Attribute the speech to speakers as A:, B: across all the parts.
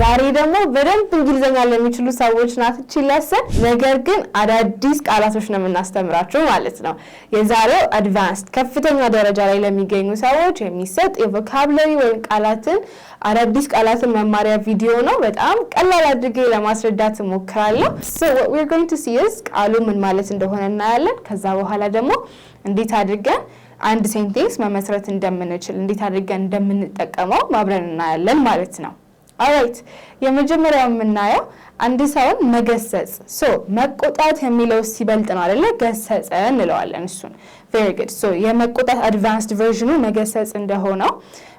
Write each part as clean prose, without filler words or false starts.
A: ዛሬ ደግሞ በደንብ እንግሊዘኛ ለሚችሉ ሰዎች ናት እቺ ለሰን ነገር ግን አዳዲስ ቃላቶች ነው የምናስተምራቸው ማለት ነው የዛሬው አድቫንስድ ከፍተኛ ደረጃ ላይ ለሚገኙ ሰዎች የሚሰጥ የቮካብላሪ ወይም ቃላትን አዳዲስ ቃላትን መማሪያ ቪዲዮ ነው በጣም ቀላል አድርጌ ለማስረዳት እሞክራለሁ so what we're going to see is ቃሉ ምን ማለት እንደሆነ እናያለን ከዛ በኋላ ደግሞ እንዴት አድርገን አንድ ሴንቴንስ መመስረት እንደምንችል እንዴት አድርገን እንደምንጠቀመው ማብረን እናያለን ማለት ነው alright የመጀመሪያው የምናየው አንድ ሰውን መገሰጽ so መቆጣት የሚለው ሲበልጥ ነው አይደለ ገሰጸ እንለዋለን እሱን very good so የመቆጣት advanced version መገሰጽ እንደሆነው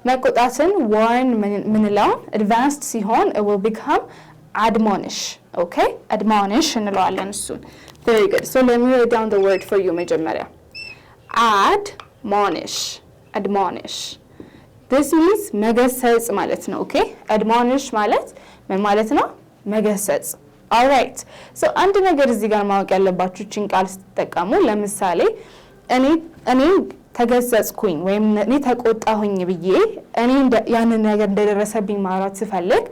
A: መቆጣትን warn ምንለው advanced ሲሆን it will become admonish okay admonish እንለዋለን እሱን very good so let me write down the word for you መጀመሪያ admonish this means መገሰጽ ማለት ነው okay admonish ማለት ምን ማለት ነው መገሰጽ alright so አንድ ነገር እዚህ ጋር ማወቅ ያለባችሁ እቺን ቃል ስትጠቀሙ ለምሳሌ እኔ ተገሰጽኩኝ ወይም እኔ ተቆጣሁኝ ብዬ እኔ ያንን ነገር እንደደረሰብኝ ማውራት ስፈልግ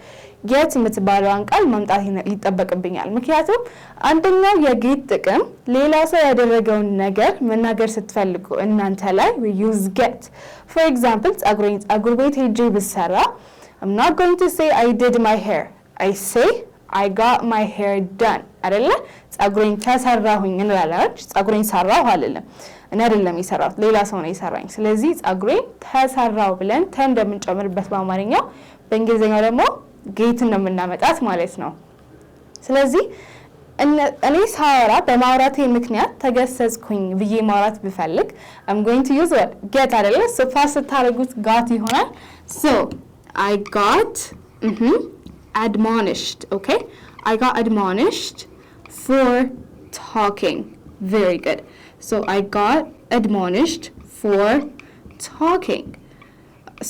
A: get የምትባለውን ቃል ማምጣት ይጠበቅብኛል ምክንያቱም አንደኛው የጌት ጥቅም ሌላ ሰው ያደረገውን ነገር መናገር ስትፈልጉ እናንተ ላይ we use get for example ጸጉር ቤት ሄጄ ብሰራ I'm not going to say I did my hair I say I got my hair done አይደለ ጸጉሬን ተሰራሁኝ እንላለን ጸጉሬን ሰራሁ አይደለም እኔ አይደለም የሰራሁት ሌላ ሰው ነው የሰራኝ ስለዚህ ጸጉሬን ተሰራው ብለን እንደምንጨምርበት በአማርኛው በእንግሊዘኛው ደግሞ ጌትን ነው የምናመጣት ማለት ነው ስለዚህ እኔ ሳወራ በማውራቴ ምክንያት ተገሰጽኩኝ ብዬ ማውራት ብፈልግ I'm going to use what get አይደለ so fast ታረጉት got ይሆናል so I got admonished okay I got admonished for talking very good so I got admonished for talking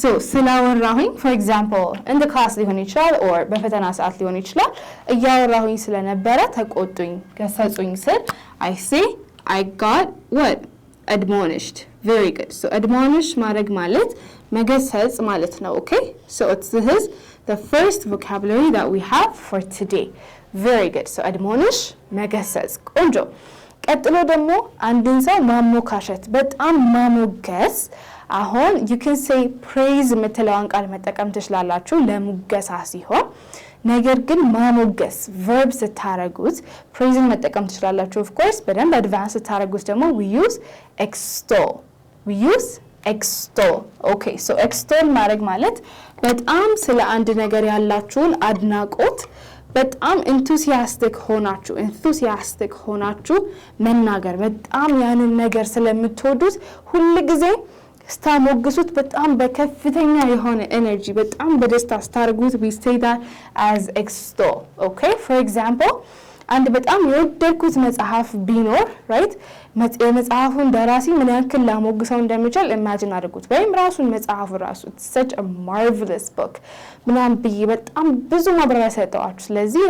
A: so ስላወራሁኝ for example in the class ሊሆን ይችላል or በፈተና ሰዓት ሊሆን ይችላል እያወራሁኝ ስለነበረ ተቆጡኝ ገሰጹኝ ስል I say I got what admonished very good so admonish ማድረግ ማለት መገሰጽ ማለት ነው okay so this is the first vocabulary that we have for today very good so admonish መገሰጽ ቆንጆ ቀጥሎ ደግሞ አንድን ሰው ማሞካሸት በጣም ማሞገስ አሁን you can say praise የምትለውን ቃል መጠቀም ትችላላችሁ ለሙገሳ ሲሆን ነገር ግን ማሞገስ verb ስታረጉት praise መጠቀም ትችላላችሁ of course በደንብ advanced ስታረጉት ደግሞ we use extol okay so extol ማድረግ ማለት በጣም ስለ አንድ ነገር ያላችሁን አድናቆት በጣም enthusiastic ሆናችሁ መናገር በጣም ያንን ነገር ስለምትወዱት ሁሉ ጊዜ ስታሞግሱት በጣም በከፍተኛ የሆነ ኤነርጂ በጣም በደስታ ስታርጉት we say that as extol okay for example አንድ በጣም የወደድኩት መጽሐፍ ቢኖር right መጽሐፉን ደራሲ ምን ያክል ላሞግሰው እንደሚችል imagine አድርጉት ወይም ራሱን መጽሐፉ ራሱ it's such a marvelous book ምናምን ብዬ በጣም ብዙ ማብራሪያ ሰጠዋችሁ ስለዚህ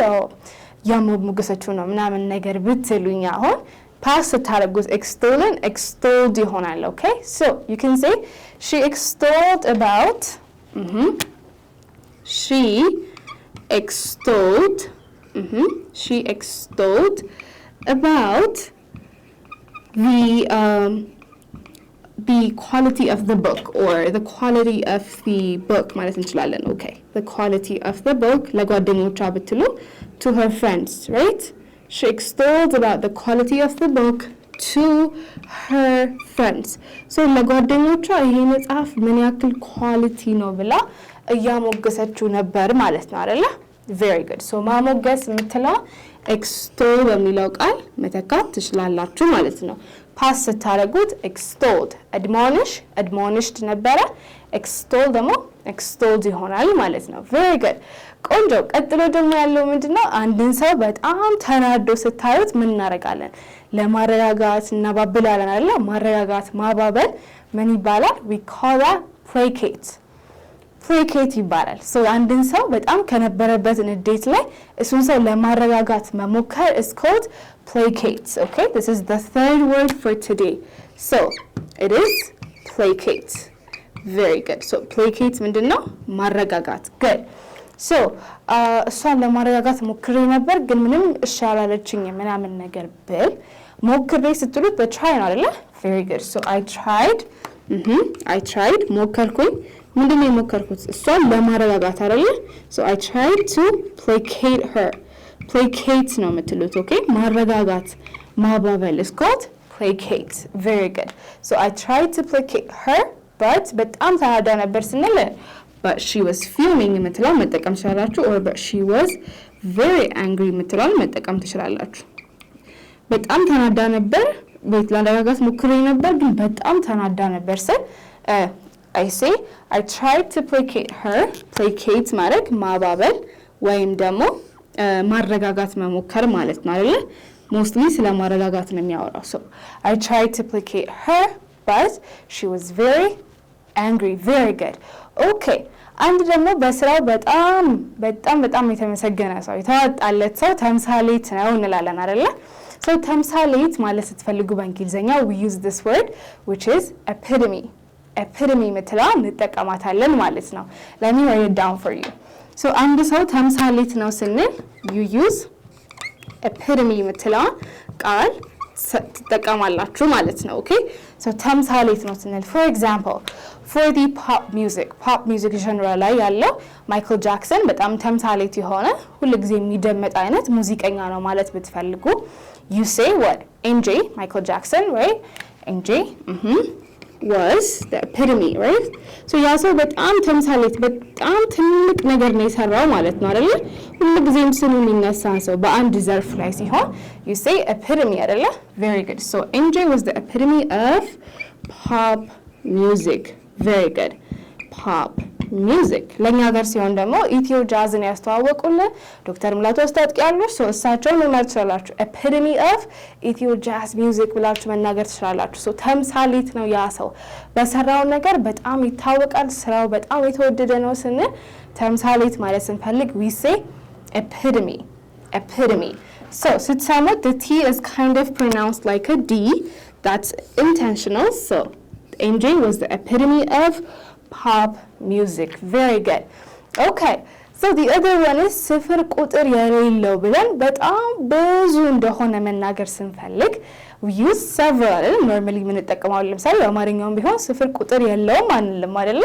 A: ያሞግሰችው ነው ምናምን ነገር ብትሉኝ አሁን past ታረጉት extolled ይሆናል okay so you can say she extolled about she extolled about the quality of the book or the quality of the book ማለት እንችላለን okay the quality of the book ለጓደኞቿ ብትሉ to her friends right she extolled about the quality of the book to her friends so ለጓደኞቿ ይሄ መጽሐፍ ምን ያክል ኳሊቲ ነው ብላ እያሞገሰችው ነበር ማለት ነው አይደለ very good so ማሞገስ የምትለው extol በሚለው ቃል መተካት ትችላላችሁ ማለት ነው past ታረጉት extolled admonished ነበረ extol ደግሞ extolled ይሆናል ማለት ነው very good ቆንጆ ቀጥሎ ደግሞ ያለው ምንድነው አንድን ሰው በጣም ተናዶ ስታዩት ምን እናረጋለን ለማረጋጋት እናባብላለን አይደል ማረጋጋት ማባበል ምን ይባላል we call that placate ይባላል so አንድን ሰው በጣም ከነበረበት ንዴት ላይ እሱን ሰው ለማረጋጋት መሞከር is called placate okay this is the third word for today so it is placate very good so placate ምንድነው ማረጋጋት good ሶ እሷን ለማረጋጋት ሞክሬ ነበር ግን ምንም እሺ አላለችኝም ምናምን ነገር ብል ሞክሬ ስትሉት በtry ነው አይደለ? very good. so I tried ሞከርኩኝ ምንድነው የሞከርኩት እሷን ለማረጋጋት አይደለ? so I tried to placate her. placate ነው የምትሉት ኦኬ ማረጋጋት ማባበል is called placate. very good. so I tried to placate her but በጣም ተናዳ ነበር ስንል but she was fuming የምትለውን መጠቀም ትችላላችሁ or but she was very angry የምትለውን መጠቀም ትችላላችሁ። በጣም ተናዳ ነበር ቤት ላረጋጋት ሞክሬ ነበር ግን በጣም ተናዳ ነበር ስል I say I tried to placate her. placate ማለት ማባበል ወይም ደግሞ ማረጋጋት መሞከር ማለት ነው አይደል? mostly ስለ ማረጋጋት ነው የሚያወራው so I tried to placate her but she was very angry. very good. okay አንድ ደግሞ በስራው በጣም የተመሰገነ ሰው የተዋጣለት ሰው ተምሳሌት ነው እንላለን አይደል? so ተምሳሌት ማለት ስትፈልጉ በእንግሊዘኛ we use this word which is epitome. epitome የምትለዋን እንጠቀማታለን ማለት ነው። let me write it down for you. so አንድ ሰው ተምሳሌት ነው ስንል you use epitome የምትለዋን ቃል ትጠቀማላችሁ ማለት ነው። okay so ተምሳሌት ነው ስንል for example for the pop music genre ላይ ያለው ማይክል ጃክሰን በጣም ተምሳሌት የሆነ ሁሉ ጊዜ የሚደመጥ አይነት ሙዚቀኛ ነው ማለት ብትፈልጉ you say what MJ Michael Jackson right MJ was the epitome right so ያ ሰው በጣም ተምሳሌት በጣም ትልቅ ነገር ነው የሰራው ማለት ነው አይደል? ሁሉ ጊዜም ስሙ የሚነሳ ሰው በአንድ ዘርፍ ላይ ሲሆን you say epitome አይደል? very good. so MJ was the epitome of pop music. very good. pop music ለኛ ሀገር ሲሆን ደግሞ ኢትዮ ጃዝን ያስተዋወቁልን ዶክተር ሙላቱ አስታጥቂያሉ so እሳቸውን መናገር ትችላላችሁ epitome of ኢትዮ ጃዝ ሚውዚክ ብላችሁ መናገር ትችላላችሁ so ተምሳሌት ነው ያ ሰው በሰራው ነገር በጣም ይታወቃል ስራው በጣም የተወደደ ነው ስንል ተምሳሌት ማለት ስንፈልግ we say epitome. so ስትሰሙት the T is kind of pronounced like a D. that's intentional. so MJ was the epitome of pop music. very good. okay so the other one is ስፍር ቁጥር የሌለው ብለን በጣም ብዙ እንደሆነ መናገር ስንፈልግ we use several. normally የምንጠቀመው ለምሳሌ በአማርኛውም ቢሆን ስፍር ቁጥር የለውም አንልም አይደለ?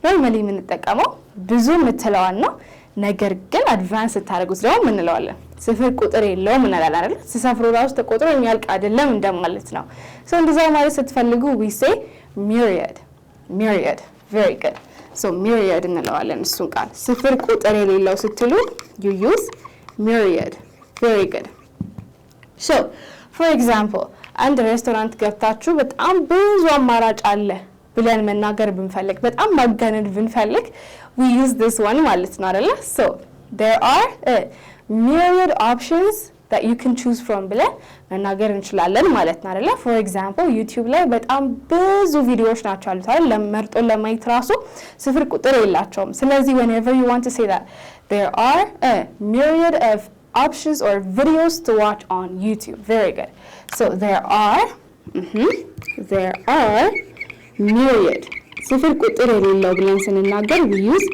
A: normally የምንጠቀመው ብዙ የምትለዋን ነው ነገር ግን አድቫንስ ታደርጉት ደግሞ ምን እንለዋለን? ስፍር ቁጥር የለውም እንላለን አይደል? ሲሰፍሩ ራሱ ተቆጥሮ የሚያልቅ አይደለም እንደማለት ነው so እንደዛ ማለት ስትፈልጉ we say myriad. very good. so myriad እንለዋለን እሱን ቃል ስፍር ቁጥር የሌለው ስትሉ you use myriad. very good. so for example አንድ ሬስቶራንት ገብታችሁ በጣም ብዙ አማራጭ አለ ብለን መናገር ብንፈልግ በጣም ማጋነን ብንፈልግ we use this one ማለት ነው አይደል? so there are myriad options that you can choose from ብለን መናገር እንችላለን ማለት ነው አይደል? for example YouTube ላይ በጣም ብዙ ቪዲዮዎች ናቸው አሉት አይደል? ለመርጦ ለማየት ራሱ ስፍር ቁጥር የላቸውም ስለዚህ whenever you want to say that there are a myriad of options or videos to watch on YouTube. very good. so there are myriad ስፍር ቁጥር የሌለው ብለን ስንናገር we use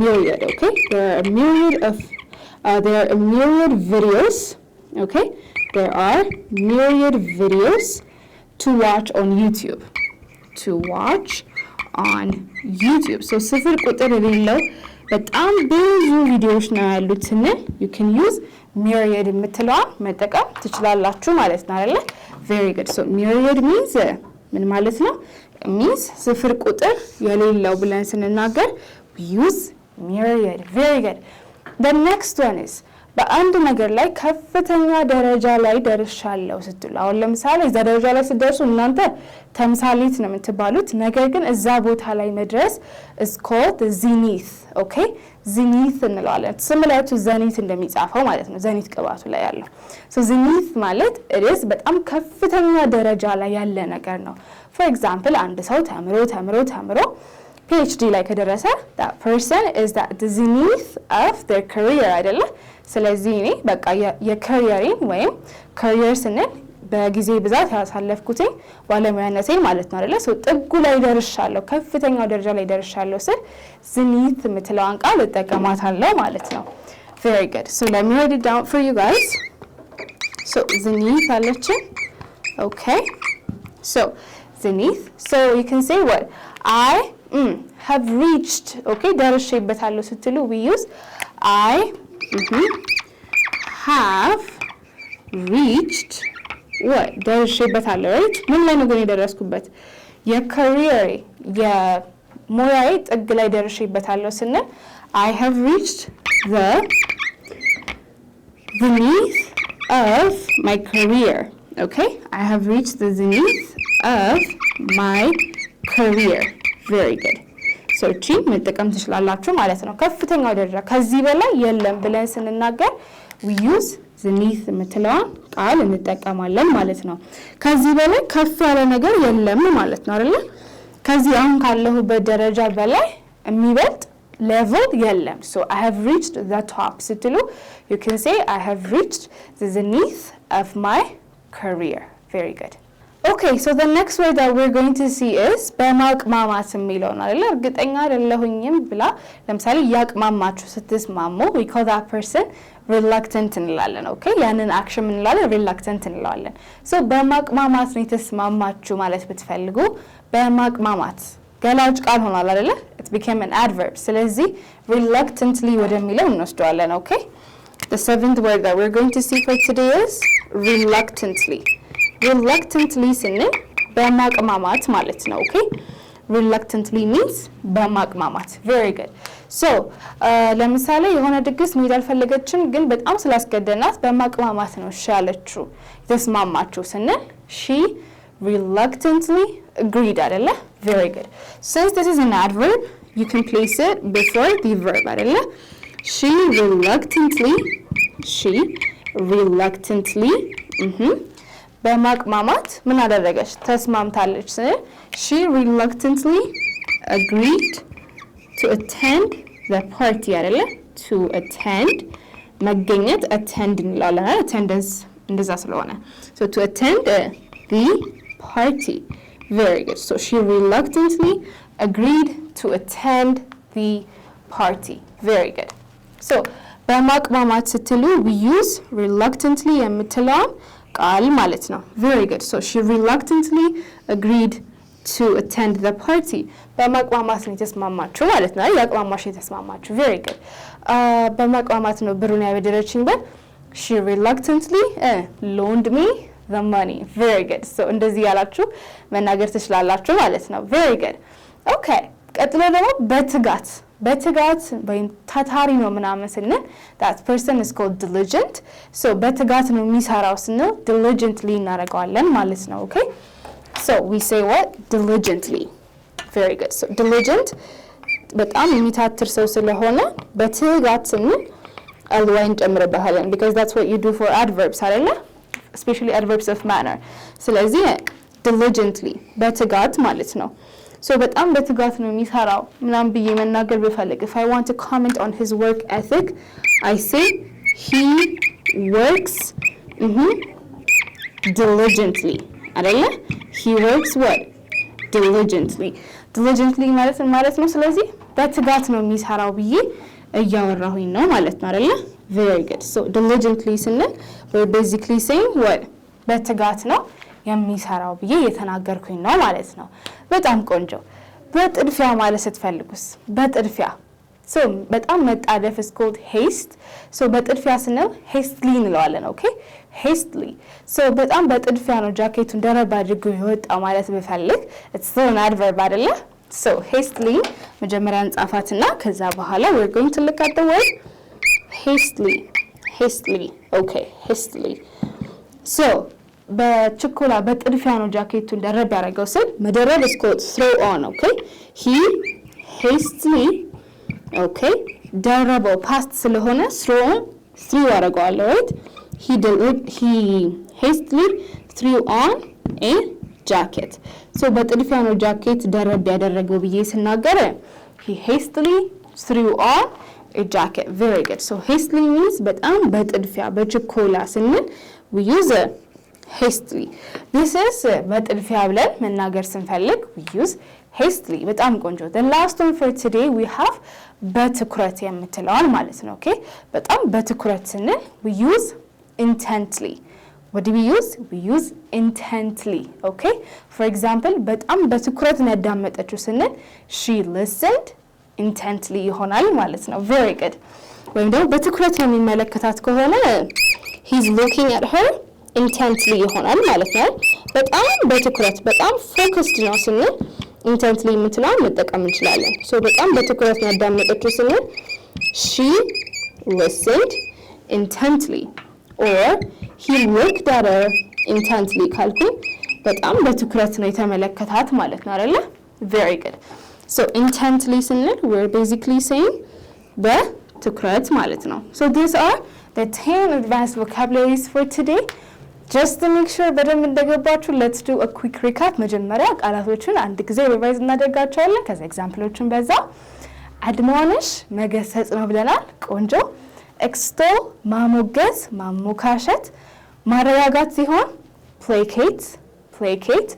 A: myriad. okay there are a myriad videos. okay there are myriad videos to watch on YouTube. so ስፍር ቁጥር የሌለው በጣም ብዙ ቪዲዮዎች ነው ያሉት ስንል you can use myriad የምትለዋን መጠቀም ትችላላችሁ ማለት ነው አይደል? very good. so myriad means ምን ማለት ነው? means ስፍር ቁጥር የሌለው ብለን ስንናገር we use myriad. very good. the next one is በአንድ ነገር ላይ ከፍተኛ ደረጃ ላይ ደርሻለሁ ስትሉ አሁን ለምሳሌ እዛ ደረጃ ላይ ስትደርሱ እናንተ ተምሳሌት ነው የምትባሉት ነገር ግን እዛ ቦታ ላይ መድረስ is called the zenith. okay zenith እንለዋለን similar to zenith እንደሚጻፈው ማለት ነው zenith ቅባቱ ላይ ያለው so zenith ማለት it is በጣም ከፍተኛ ደረጃ ላይ ያለ ነገር ነው for example አንድ ሰው ተምሮ PhD ላይ ከደረሰ that person is at the zenith of their career አይደለ? ስለዚህ እኔ በቃ የካሪየሪን ወይም ካሪየር ስንል በጊዜ ብዛት ያሳለፍኩትኝ ባለሙያነቴን ማለት ነው አይደለ? ሶ ጥጉ ላይ ደርሻለሁ፣ ከፍተኛው ደረጃ ላይ ደርሻለሁ ስል zenith የምትለዋን ቃል እጠቀማታለሁ ማለት ነው። very good. so let me write it down for you guys. so zenith አለችን okay. so zenith, so you can say what I have reached okay ደርሼበታለሁ ስትሉ we use I have reached what ደርሼበታለሁ right? ምን ላይ ነው ግን የደረስኩበት? የካሪየር የሞያዬ ጥግ ላይ ደርሼበታለሁ ስንል I have reached the zenith of my career okay. I have reached the zenith of my career very good. so እቺ መጠቀም ትችላላችሁ ማለት ነው። ከፍተኛው ደረጃ ከዚህ በላይ የለም ብለን ስንናገር we use zenith የምትለዋን ቃል እንጠቀማለን ማለት ነው። ከዚህ በላይ ከፍ ያለ ነገር የለም ማለት ነው አይደል? ከዚህ አሁን ካለሁበት ደረጃ በላይ የሚበልጥ level የለም። so I have reached the top ስትሉ you can say I have reached the zenith of my career very good. okay, so the next word that we're going to see is በማቅማማት የሚለው ነው አይደል? እርግጠኛ አይደለሁኝም ብላ ለምሳሌ ያቅማማችሁ ስትስማሙ we call that person reluctant እንላለን okay. ያንን አክሽን እንላለን reluctant እንላለን። so በማቅማማት ነው የተስማማችሁ ማለት ብትፈልጉ በማቅማማት ገላጭ ቃል ሆኗል አይደል? it became an adverb ስለዚህ reluctantly ወደሚለው እንወስደዋለን okay. the seventh word that we're going to see for today is reluctantly. reluctantly ስንል በማቅማማት ማለት ነው okay. reluctantly means በማቅማማት very good. so ለምሳሌ የሆነ ድግስ መሄድ አልፈለገችም ግን በጣም ስላስገደናት በማቅማማት ነው እሺ ያለችው ተስማማችሁ ስንል she reluctantly agreed አይደለ? very good. since this is an adverb you can place it before the verb አይደለ? she reluctantly በማቅማማት ምን አደረገች? ተስማምታለች ስንል she reluctantly agreed to attend the party አይደለ? to attend መገኘት attend እንላለን attendance እንደዛ ስለሆነ so to attend the party very good. so she reluctantly agreed to attend the party very good. so በማቅማማት ስትሉ we use reluctantly የምትለውን ቃል ማለት ነው very good. so she reluctantly agreed to attend the party በማቅማማት ነው የተስማማችሁ ማለት ነው ያቅማማሽ የተስማማችሁ very good. በማቅማማት ነው ብሩን ያበደረችኝ በል she reluctantly loaned me the money very good. so እንደዚህ ያላችሁ መናገር ትችላላችሁ ማለት ነው very good. okay ቀጥሎ ደግሞ በትጋት ወይም ታታሪ ነው ምናምን ስንል that person is called diligent. so በትጋት ነው የሚሰራው ስንል diligently እናደርገዋለን ማለት ነው okay. so we say what diligently very good. so diligent በጣም የሚታትር ሰው ስለሆነ በትጋት ስንል ly እንጨምርበታለን because that's what you do for adverbs አይደለ? especially adverbs of manner ስለዚህ diligently በትጋት ማለት ነው so በጣም በትጋት ነው የሚሰራው ምናምን ብዬ መናገር ብፈልግ if I want to comment on his work ethic I say he works diligently አይደለ? he works what diligently ማለት ነው ስለዚህ በትጋት ነው የሚሰራው ብዬ እያወራሁኝ ነው ማለት ነው አይደለ? very good. so diligently ስንል we're basically saying what በትጋት ነው የሚሰራው ብዬ የተናገርኩኝ ነው ማለት ነው። በጣም ቆንጆ። በጥድፊያ ማለት ስትፈልጉስ በጥድፊያ so በጣም መጣደፍ is called haste. so በጥድፊያ ስንል hastily እንለዋለን okay hastily. so በጣም በጥድፊያ ነው ጃኬቱን ደረብ አድርጎ የወጣው ማለት ብፈልግ it's still an adverb አይደለ? so hastily መጀመሪያ እንጻፋትና ከዛ በኋላ we're going to look at the word hastily okay hastily. so በችኮላ በጥድፊያ ነው ጃኬቱን ደረብ ያደረገው ስል መደረብ is called throw on okay he hastily okay ደረበው past ስለሆነ threw አደረገዋለሁ right he hastily threw on a jacket. so በጥድፊያ ነው ጃኬት ደረብ ያደረገው ብዬ ስናገር he hastily threw on a jacket. very good. so hastily means በጣም በጥድፊያ በችኮላ ስንል we use hastily. This is በጥድፊያ ብለን መናገር ስንፈልግ we use hastily. በጣም ቆንጆ። The last one for today we have በትኩረት የምትለዋል ማለት ነው። ኦኬ በጣም በትኩረት ስንል we use intently. What do we use? We use intently. Okay? For example, በጣም በትኩረት ነው ያዳመጠችው ስንል she listened intently ይሆናል ማለት ነው። Very good. ወይም ደግሞ በትኩረት የሚመለከታት ከሆነ he's looking at her intently ይሆናል ማለት ነው። በጣም በትኩረት በጣም focused ነው ስንል intently የምትለዋን መጠቀም እንችላለን። So በጣም በትኩረት ነው ያዳመጠችው ስንል she listened intently. Or he looked at her intently ካልኩኝ በጣም በትኩረት ነው የተመለከታት ማለት ነው አይደለ? Very good. So intently ስንል we're basically saying በትኩረት ማለት ነው። So these are the 10 advanced vocabularies for today. Just to make sure በደንብ እንደገባችሁ let's do a quick recap. መጀመሪያ ቃላቶችን አንድ ጊዜ ሪቫይዝ እናደርጋቸዋለን። ከዛ ኤግዛምፕሎችን በዛ አድማነሽ መገሰጽ ነው ብለናል። ቆንጆ extol ማሞገስ ማሞካሸት ማረጋጋት ሲሆን placate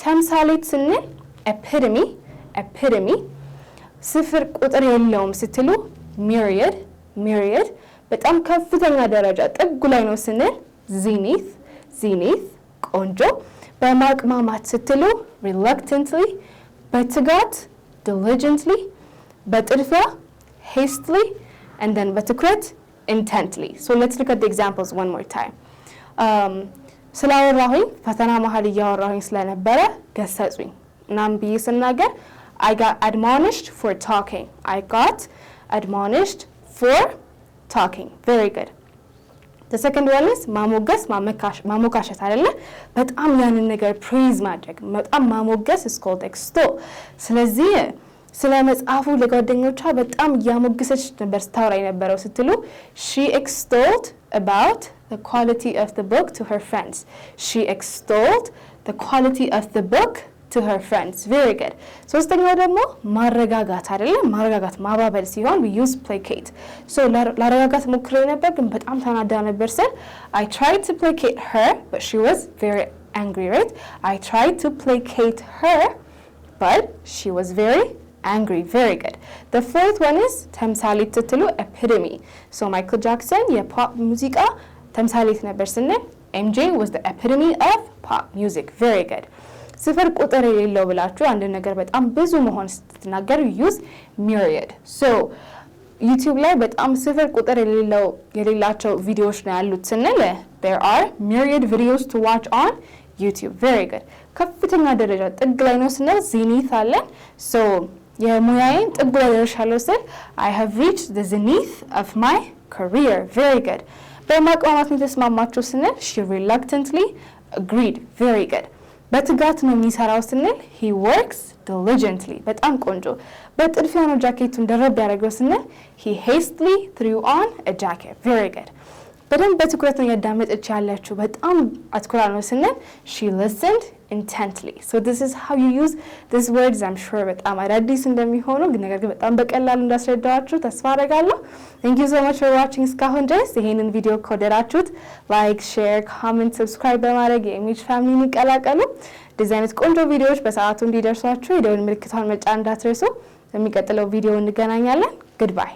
A: ተምሳሌት ስንል epitome ስፍር ቁጥር የለውም ስትሉ myriad በጣም ከፍተኛ ደረጃ ጥጉ ላይ ነው ስንል zenith ቆንጆ በማቅማማት ስትሉ reluctantly በትጋት diligently በጥድፊያ hastily and then በትኩረት intently. So let's look at the examples one more time. ስላወራሁኝ ፈተና መሃል እያወራሁኝ ስለነበረ ገሰጹኝ እናም ብዬ ስናገር I got admonished for talking. I got admonished for talking. Very good. The second one is ማሞገስ ማሞካሸት አይደለ? በጣም ያንን ነገር praise ማድረግ በጣም ማሞገስ is called extol. ስለዚህ ስለ መጽሐፉ ለጓደኞቿ በጣም ያሞገሰች ነበር ስታወራ የነበረው ስትሉ she extolled about the quality of the book to her friends. She extolled the quality of the book to her friends. Very good. ሶስተኛው ደግሞ ማረጋጋት አይደለ? ማረጋጋት ማባበል ሲሆን we use placate. So ላረጋጋት ሞክሬ ነበር ግን በጣም ተናዳ ነበር ስል I tried to placate her but she was very angry, right? I tried to placate her but she was very angry. Very good. The fourth one is ተምሳሌት ስትሉ epitome. So Michael Jackson የፖፕ ሙዚቃ ተምሳሌት ነበር ስንል MJ was the epitome of pop music. Very good. ስፍር ቁጥር የሌለው ብላችሁ አንድ ነገር በጣም ብዙ መሆን ስትናገሩ use myriad. So YouTube ላይ በጣም ስፍር ቁጥር የሌላቸው ቪዲዮዎች ነው ያሉት ስንል there are myriad videos to watch on YouTube. Very good. ከፍተኛ ደረጃ ጥግ ላይ ነው ስንል zenith አለን. So የሙያዬን ጥግ ላይ ደርሻለሁ ስል I have reached the zenith of my career. Very good. በማቅማማት የተስማማችሁ ስንል she reluctantly agreed. Very good. በትጋት ነው የሚሰራው ስንል he works diligently. በጣም ቆንጆ። በጥድፊያ ነው ጃኬቱን ደረብ ያደረገው ስንል he hastily threw on a jacket. Very good. በደንብ በትኩረት ነው ያዳመጠች ያለችው በጣም አትኩራ ነው ስንል she listened intently. So this is how you use these words. I'm sure በጣም አዳዲስ እንደሚሆኑ ግን ነገር ግን በጣም በቀላሉ እንዳስረዳችሁ ተስፋ አደርጋለሁ። Thank you so much for watching እስካሁን ድረስ። ይሄንን ቪዲዮ ከወደዳችሁት ላይክ፣ ሼር፣ ኮሜንት፣ ሰብስክራይብ በማድረግ የኢሜጅ ፋሚሊን ይቀላቀሉ። እንደዚህ አይነት ቆንጆ ቪዲዮዎች በሰዓቱ እንዲደርሷችሁ የደወል ምልክቷን መጫን እንዳትረሱ። በሚቀጥለው ቪዲዮ እንገናኛለን። Goodbye.